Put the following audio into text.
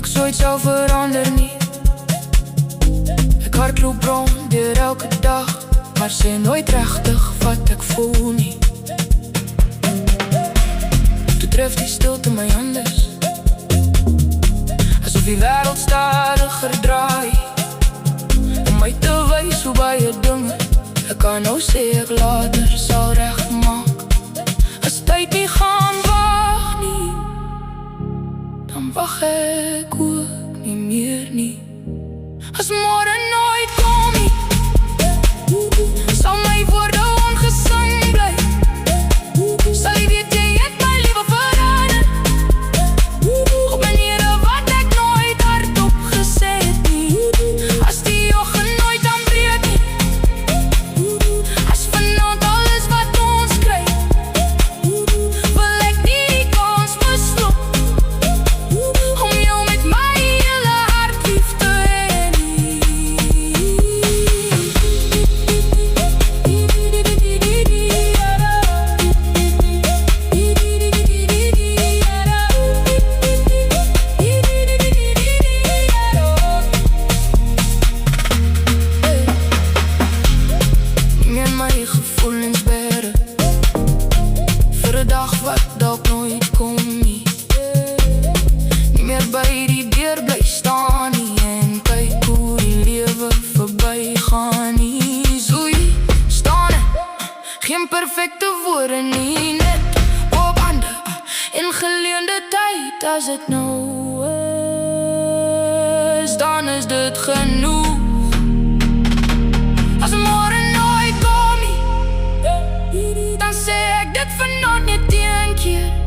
ek zoiets zou verander nie. Ek hardloop rond deur elke dag, maar sê nooit regtig wat ek voel nie. Toe tref die stilte my anders, asof die wêreld stadiger draai, om my te wys hoe baie dinge ek kan nou sê ek later sal regmaak. As tyd nie gaan wag nie, dan wag ek ook nie meer nie. As môre nooit kom nie, sal my woorde ongesing bly. Sal jy weet jy het my lewe verander, op maniere wat ek nooit hardop gesê het nie. As die oggend nooit aanbreek nie, as vanaand alles wat ons kry, wil ek nie die kans misloop om jou met my hele hart lief te hê nie. Nie meer my gevoelens bere vir 'n dag wat dalk nooit kom nie. Nie meer by die deur bly staan nie en kyk hoe die lewe verbygaan nie. So jy staan geen perfekte woorde nie, net op hande in geleende tyd. As dit nou is, dan is dit genoeg. As môre nooit kom nie, dan sê ek dit vanaand net een keer.